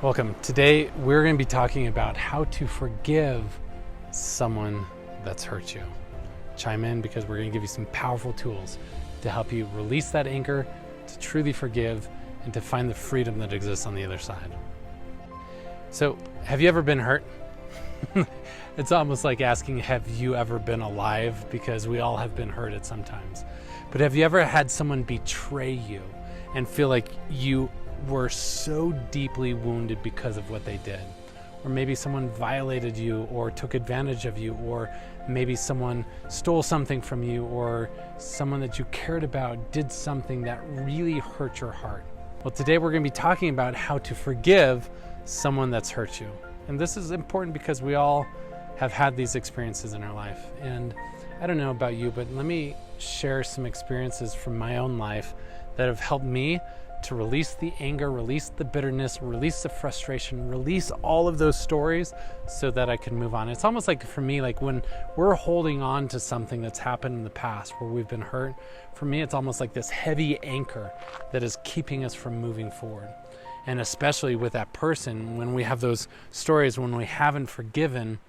Welcome. Today we're going to be talking about how to forgive someone that's hurt you. Chime in because we're going to give you some powerful tools to help you release that anger, to truly forgive, and to find the freedom that exists on the other side. So, have you ever been hurt? It's almost like asking, have you ever been alive? Because we all have been hurt at some times. But have you ever had someone betray you and feel like you were so deeply wounded because of what they did? Or maybe someone violated you or took advantage of you, or maybe someone stole something from you, or someone that you cared about did something that really hurt your heart. Well, today we're going to be talking about how to forgive someone that's hurt you. And this is important because we all have had these experiences in our life. And I don't know about you, but let me share some experiences from my own life that have helped me to release the anger, release the bitterness, release the frustration, release all of those stories so that I can move on. It's almost like, for me, like when we're holding on to something that's happened in the past where we've been hurt, for me it's almost like this heavy anchor that is keeping us from moving forward. And especially with that person, when we have those stories, when we haven't forgiven,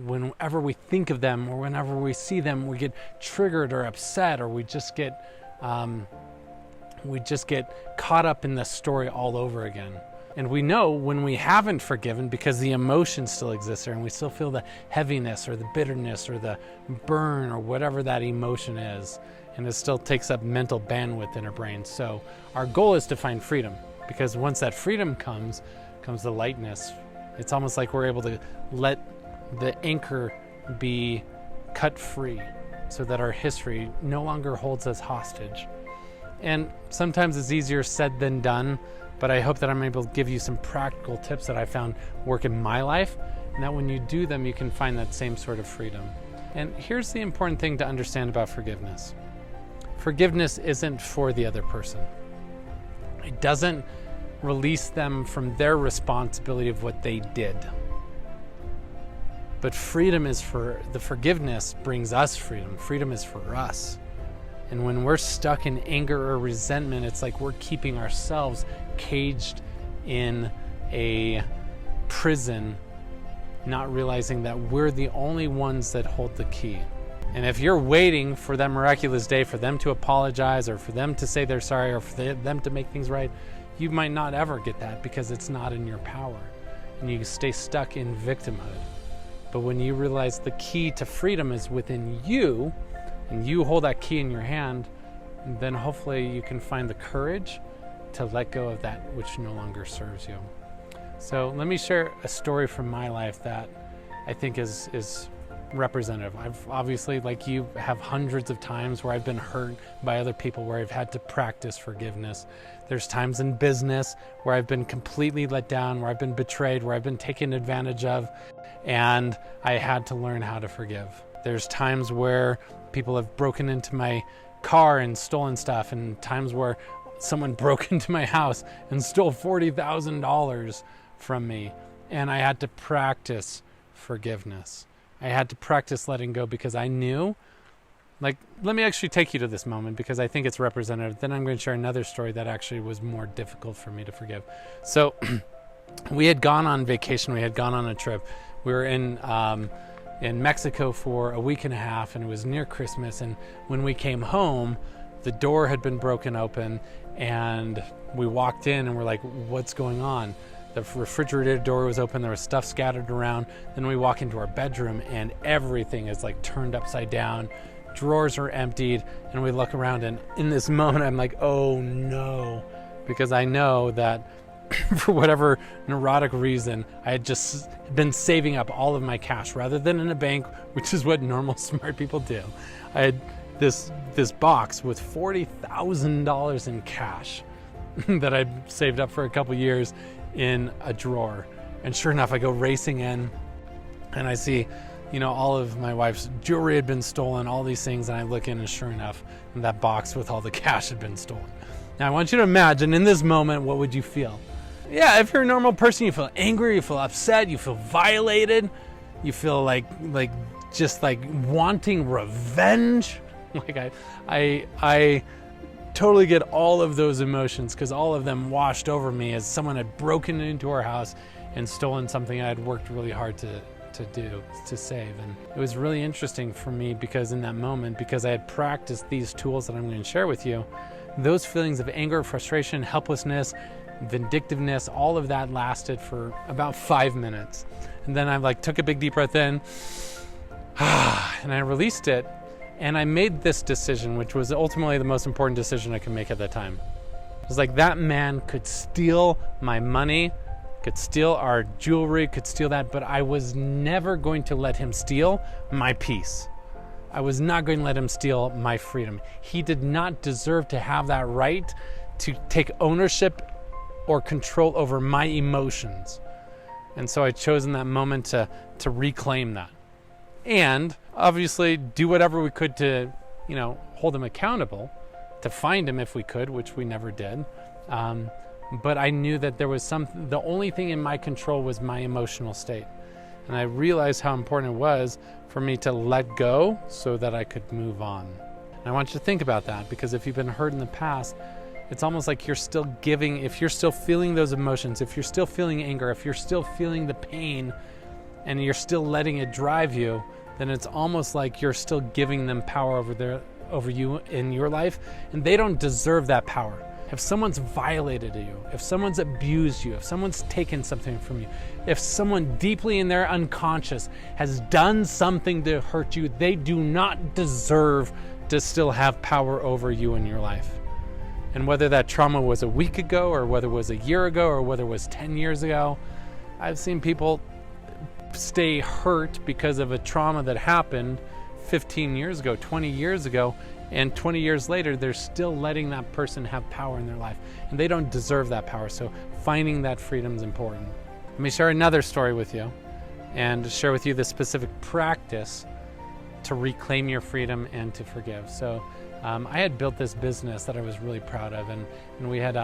whenever we think of them or whenever we see them, we get triggered or upset, or we just get caught up in the story all over again. And we know when we haven't forgiven because the emotion still exists there and we still feel the heaviness or the bitterness or the burn or whatever that emotion is, and it still takes up mental bandwidth in our brain. So our goal is to find freedom, because once that freedom comes the lightness. It's almost like we're able to let the anchor be cut free so that our history no longer holds us hostage. And sometimes it's easier said than done, but I hope that I'm able to give you some practical tips that I found work in my life, and that when you do them, you can find that same sort of freedom. And here's the important thing to understand about forgiveness. Forgiveness isn't for the other person. It doesn't release them from their responsibility of what they did. But freedom is for the forgiveness brings us freedom. Freedom is for us. And when we're stuck in anger or resentment, it's like we're keeping ourselves caged in a prison, not realizing that we're the only ones that hold the key. And if you're waiting for that miraculous day for them to apologize, or for them to say they're sorry, or for them to make things right, you might not ever get that because it's not in your power. And you stay stuck in victimhood. But when you realize the key to freedom is within you, and you hold that key in your hand, then hopefully you can find the courage to let go of that which no longer serves you. So let me share a story from my life that I think is representative. I've obviously, like you, have hundreds of times where I've been hurt by other people, where I've had to practice forgiveness. There's times in business where I've been completely let down, where I've been betrayed, where I've been taken advantage of, and I had to learn how to forgive. There's times where people have broken into my car and stolen stuff, and times where someone broke into my house and stole $40,000 from me, and I had to practice forgiveness. I had to practice letting go, because I knew, let me actually take you to this moment because I think it's representative. Then I'm going to share another story that actually was more difficult for me to forgive. So we had gone on vacation. We had gone on a trip. We were in Mexico for a week and a half, and it was near Christmas. And when we came home, the door had been broken open, and we walked in and we're like, what's going on? The refrigerator door was open. There was stuff scattered around. Then we walk into our bedroom and everything is like turned upside down. Drawers are emptied, and we look around, and in this moment I'm like, oh no, because I know that for whatever neurotic reason, I had just been saving up all of my cash rather than in a bank, which is what normal smart people do. I had this box with $40,000 in cash that I'd saved up for a couple years in a drawer. And sure enough, I go racing in and I see, all of my wife's jewelry had been stolen, all these things, and I look in, and sure enough, that box with all the cash had been stolen. Now I want you to imagine, in this moment, what would you feel? Yeah, if you're a normal person, you feel angry, you feel upset, you feel violated, you feel like wanting revenge. Like I totally get all of those emotions because all of them washed over me as someone had broken into our house and stolen something I had worked really hard to save. And it was really interesting for me because in that moment, because I had practiced these tools that I'm going to share with you, those feelings of anger, frustration, helplessness, vindictiveness, all of that lasted for about 5 minutes. And then I took a big deep breath in and I released it. And I made this decision, which was ultimately the most important decision I could make at that time. It was that man could steal my money, could steal our jewelry, could steal that, but I was never going to let him steal my peace. I was not going to let him steal my freedom. He did not deserve to have that right to take ownership or control over my emotions. And so I chose in that moment to reclaim that. And obviously do whatever we could to, hold him accountable, to find him if we could, which we never did. But I knew that there was the only thing in my control was my emotional state. And I realized how important it was for me to let go so that I could move on. And I want you to think about that, because if you've been hurt in the past, it's almost like you're still giving, if you're still feeling those emotions, if you're still feeling anger, if you're still feeling the pain, and you're still letting it drive you, then it's almost like you're still giving them power over you in your life, and they don't deserve that power. If someone's violated you, if someone's abused you, if someone's taken something from you, if someone deeply in their unconscious has done something to hurt you, they do not deserve to still have power over you in your life. And whether that trauma was a week ago, or whether it was a year ago, or whether it was 10 years ago, I've seen people stay hurt because of a trauma that happened 15 years ago, 20 years ago, and 20 years later, they're still letting that person have power in their life. And they don't deserve that power. So finding that freedom is important. Let me share another story with you and share with you the specific practice to reclaim your freedom and to forgive. So I had built this business that I was really proud of, and we had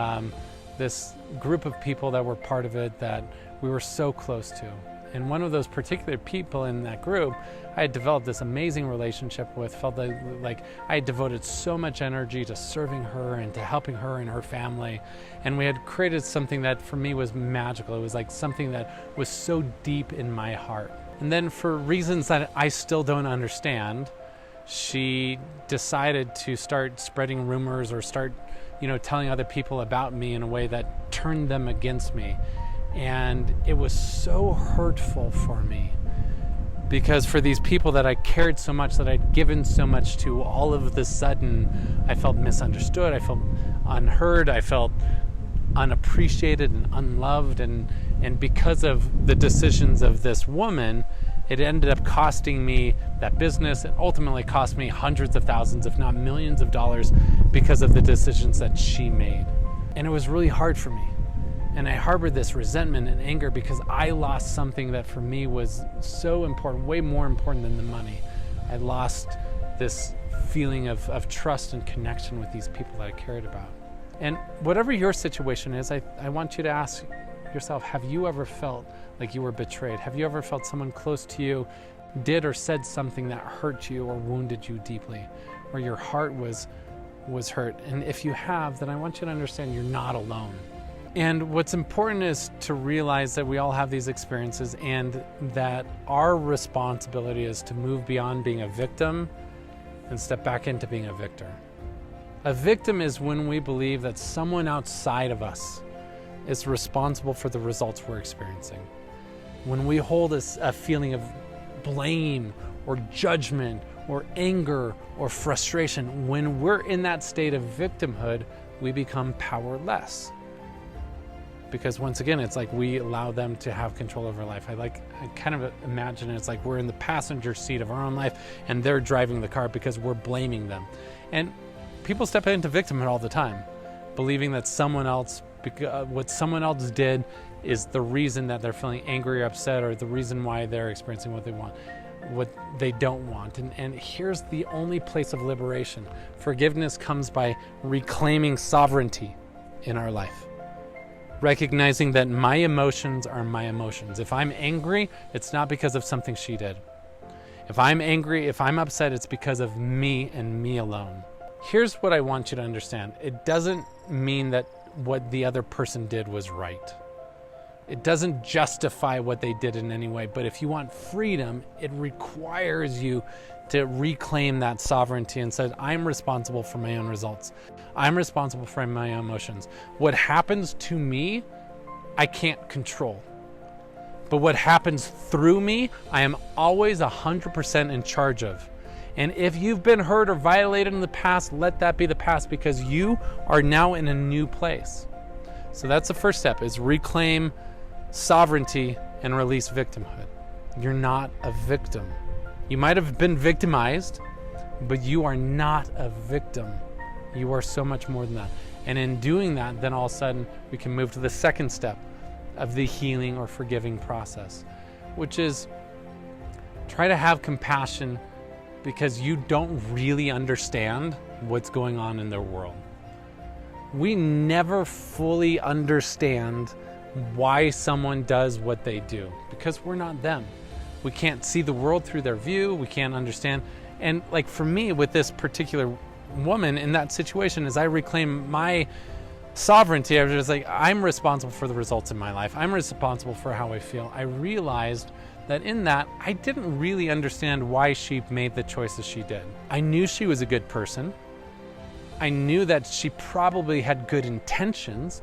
this group of people that were part of it that we were so close to. And one of those particular people in that group, I had developed this amazing relationship with, felt like I had devoted so much energy to serving her and to helping her and her family. And we had created something that for me was magical. It was like something that was so deep in my heart. And then for reasons that I still don't understand, she decided to start spreading rumors or start, telling other people about me in a way that turned them against me. And it was so hurtful for me, because for these people that I cared so much, that I'd given so much to, all of a sudden I felt misunderstood, I felt unheard, I felt unappreciated and unloved. And because of the decisions of this woman, it ended up costing me that business. It ultimately cost me hundreds of thousands, if not millions of dollars, because of the decisions that she made. And it was really hard for me. And I harbored this resentment and anger because I lost something that for me was so important, way more important than the money. I lost this feeling of trust and connection with these people that I cared about. And whatever your situation is, I want you to ask yourself, have you ever felt like you were betrayed? Have you ever felt someone close to you did or said something that hurt you or wounded you deeply, where your heart was hurt? And if you have, then I want you to understand you're not alone. And what's important is to realize that we all have these experiences, and that our responsibility is to move beyond being a victim and step back into being a victor. A victim is when we believe that someone outside of us is responsible for the results we're experiencing. When we hold a feeling of blame or judgment or anger or frustration, when we're in that state of victimhood, we become powerless. Because once again, it's like we allow them to have control over life. I kind of imagine it's like we're in the passenger seat of our own life and they're driving the car because we're blaming them. And people step into victimhood all the time, believing that someone else, what someone else did is the reason that they're feeling angry or upset, or the reason why they're experiencing what they want, what they don't want. And here's the only place of liberation. Forgiveness comes by reclaiming sovereignty in our life. Recognizing that my emotions are my emotions. If I'm angry, it's not because of something she did. If I'm angry, if I'm upset, it's because of me and me alone. Here's what I want you to understand. It doesn't mean that what the other person did was right. It doesn't justify what they did in any way, but if you want freedom, it requires you to reclaim that sovereignty and say, I'm responsible for my own results. I'm responsible for my own emotions. What happens to me, I can't control. But what happens through me, I am always 100% in charge of. And if you've been hurt or violated in the past, let that be the past, because you are now in a new place. So that's the first step, is reclaim sovereignty and release victimhood. You're not a victim. You might have been victimized, but you are not a victim. You are so much more than that. And in doing that, then all of a sudden we can move to the second step of the healing or forgiving process, which is try to have compassion, because you don't really understand what's going on in their world. We never fully understand why someone does what they do, because we're not them. We can't see the world through their view. We can't understand. And like for me, with this particular woman in that situation, as I reclaim my sovereignty, I was just like, I'm responsible for the results in my life. I'm responsible for how I feel. I realized that in that, I didn't really understand why she made the choices she did. I knew she was a good person. I knew that she probably had good intentions,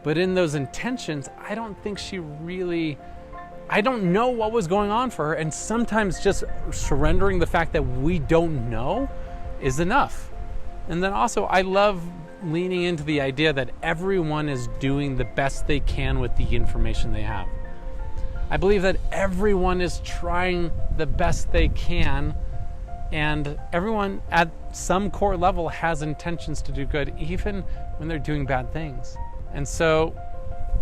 but in those intentions, I don't think she really, I don't know what was going on for her. And sometimes just surrendering the fact that we don't know is enough. And then also, I love leaning into the idea that everyone is doing the best they can with the information they have. I believe that everyone is trying the best they can, and everyone at some core level has intentions to do good, even when they're doing bad things. And so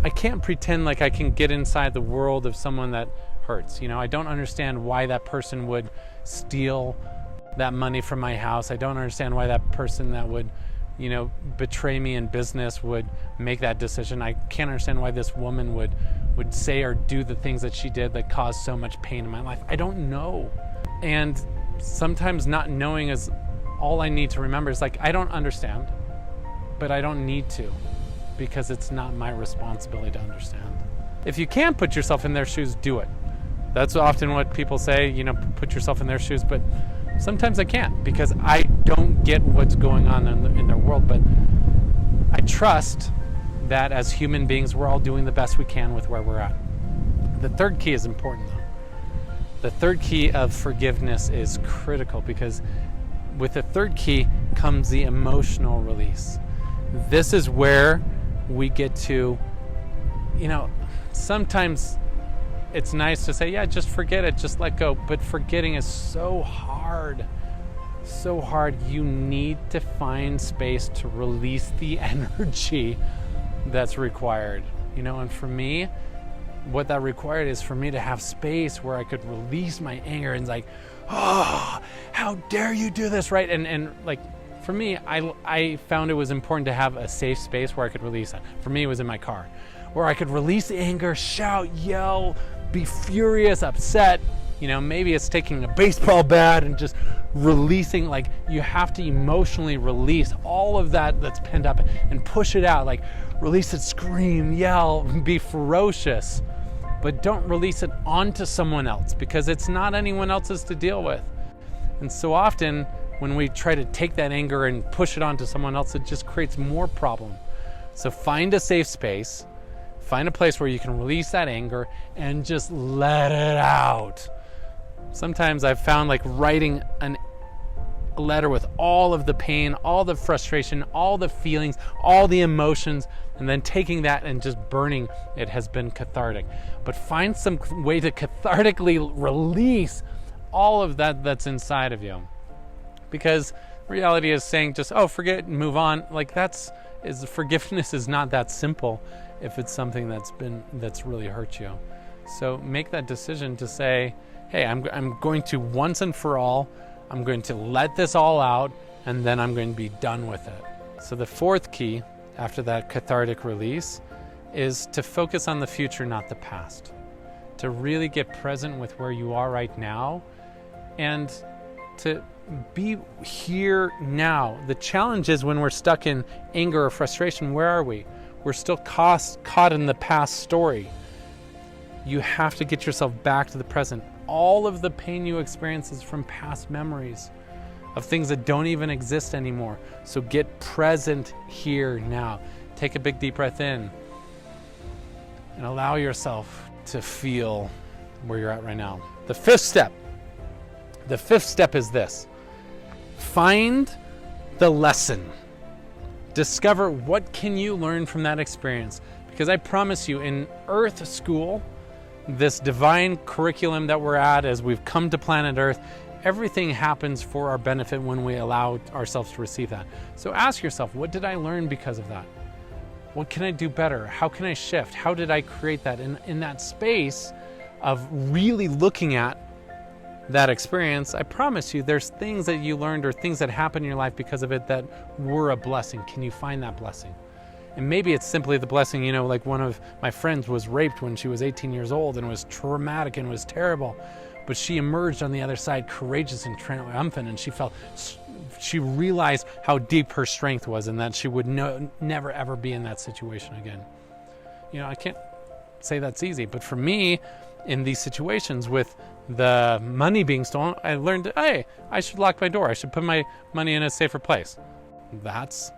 I can't pretend like I can get inside the world of someone that hurts. You know, I don't understand why that person would steal that money from my house. I don't understand why that person that would, you know, betray me in business would make that decision. I can't understand why this woman would say or do the things that she did that caused so much pain in my life. I don't know. And sometimes not knowing is all I need to remember. Is like, I don't understand, but I don't need to, because it's not my responsibility to understand. If you can put yourself in their shoes, do it. That's often what people say, you know, put yourself in their shoes, but sometimes I can't, because I don't get what's going on in their world. But I trust that as human beings, we're all doing the best we can with where we're at. The third key is important, though. The third key of forgiveness is critical, because with the third key comes the emotional release. This is where we get to, you know, sometimes it's nice to say, yeah, just forget it, just let go. But forgetting is so hard. So hard. You need to find space to release the energy that's required. You know, and for me, what that required is for me to have space where I could release my anger and like, oh, how dare you do this, right? And like, for me, I found it was important to have a safe space where I could release that. For me, it was in my car, where I could release the anger, shout, yell, be furious, upset. You know, maybe it's taking a baseball bat and just releasing. Like, you have to emotionally release all of that that's pinned up and push it out. Like, release it, scream, yell, be ferocious. But don't release it onto someone else, because it's not anyone else's to deal with. And so often, when we try to take that anger and push it onto someone else, it just creates more problem. So find a safe space, find a place where you can release that anger and just let it out. Sometimes I've found, like, writing a letter with all of the pain, all the frustration, all the feelings, all the emotions, and then taking that and just burning it has been cathartic. But find some way to cathartically release all of that that's inside of you. Because reality is saying just, oh, forget and move on. Like, forgiveness is not that simple if it's something that's really hurt you. So make that decision to say, hey, I'm going to once and for all, I'm going to let this all out, and then I'm going to be done with it. So the fourth key after that cathartic release is to focus on the future, not the past. To really get present with where you are right now, and to be here now. The challenge is when we're stuck in anger or frustration, where are we? We're still caught in the past story. You have to get yourself back to the present. All of the pain you experience is from past memories of things that don't even exist anymore. So get present here now. Take a big deep breath in and allow yourself to feel where you're at right now. The fifth step is this. Find the lesson. Discover what can you learn from that experience. Because I promise you, in Earth School, this divine curriculum that we're at as we've come to planet Earth, everything happens for our benefit when we allow ourselves to receive that. So ask yourself, what did I learn because of that? What can I do better? How can I shift? How did I create that? In that space of really looking at that experience, I promise you there's things that you learned or things that happened in your life because of it that were a blessing. Can you find that blessing? And maybe it's simply the blessing, like one of my friends was raped when she was 18 years old, and it was traumatic and it was terrible. But she emerged on the other side courageous and triumphant, and she realized how deep her strength was and that she would never ever be in that situation again. I can't say that's easy, but for me, in these situations with the money being stolen, I learned, hey, I should lock my door. I should put my money in a safer place. That's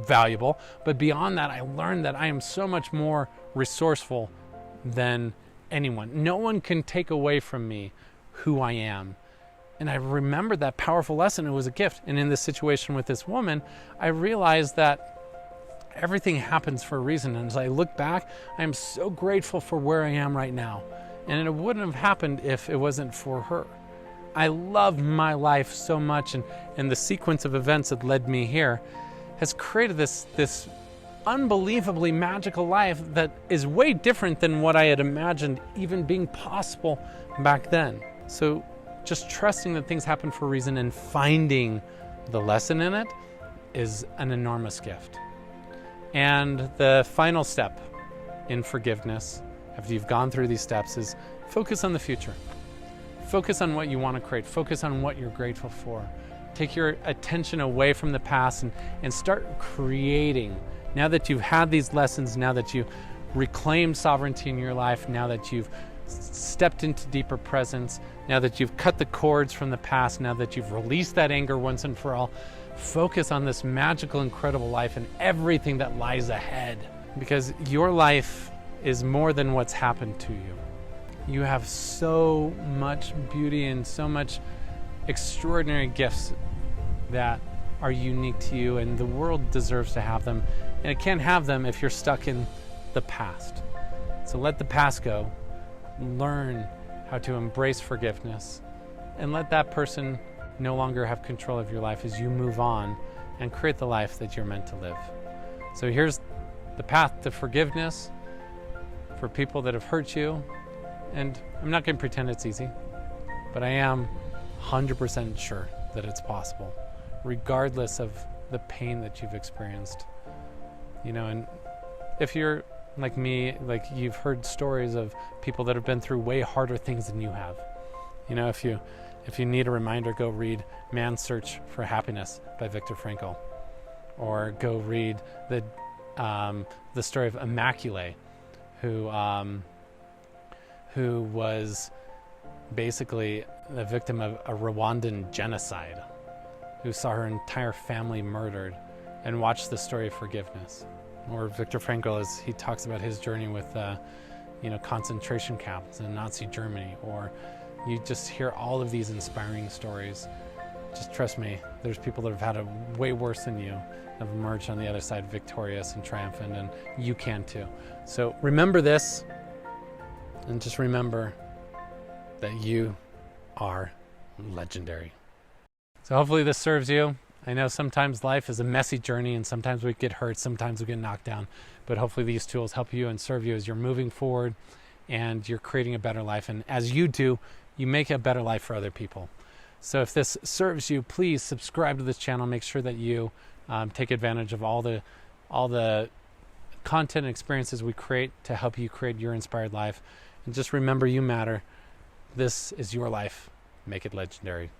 valuable. But beyond that, I learned that I am so much more resourceful than anyone. No one can take away from me who I am. And I remembered that powerful lesson. It was a gift. And in this situation with this woman, I realized that everything happens for a reason. And as I look back, I am so grateful for where I am right now. And it wouldn't have happened if it wasn't for her. I love my life so much, and the sequence of events that led me here has created this unbelievably magical life that is way different than what I had imagined even being possible back then. So just trusting that things happen for a reason and finding the lesson in it is an enormous gift. And the final step in forgiveness, after you've gone through these steps, is focus on the future. Focus on what you want to create. Focus on what you're grateful for. Take your attention away from the past and start creating. Now that you've had these lessons, now that you've reclaimed sovereignty in your life, now that you've stepped into deeper presence, now that you've cut the cords from the past, now that you've released that anger once and for all, focus on this magical, incredible life and everything that lies ahead. Because your life is more than what's happened to you. You have so much beauty and so much extraordinary gifts that are unique to you, and the world deserves to have them. And it can't have them if you're stuck in the past. So let the past go. Learn how to embrace forgiveness and let that person no longer have control of your life as you move on and create the life that you're meant to live. So here's the path to forgiveness for people that have hurt you. And I'm not going to pretend it's easy, but I am 100% sure that it's possible, regardless of the pain that you've experienced. And if you're like me, like you've heard stories of people that have been through way harder things than you have. If you need a reminder, go read Man's Search for Happiness by Viktor Frankl, or go read the story of Immaculée, who was basically a victim of a Rwandan genocide, who saw her entire family murdered and watched the story of forgiveness. Or Viktor Frankl, as he talks about his journey with concentration camps in Nazi Germany. Or you just hear all of these inspiring stories. Just trust me, there's people that have had it way worse than you, have emerged on the other side victorious and triumphant, and you can too. So remember this, and just remember that you are legendary. So hopefully this serves you. I know sometimes life is a messy journey, and sometimes we get hurt, sometimes we get knocked down, but hopefully these tools help you and serve you as you're moving forward and you're creating a better life. And as you do, you make a better life for other people. So if this serves you, please subscribe to this channel. Make sure that you take advantage of all the content and experiences we create to help you create your inspired life. And just remember, you matter. This is your life. Make it legendary.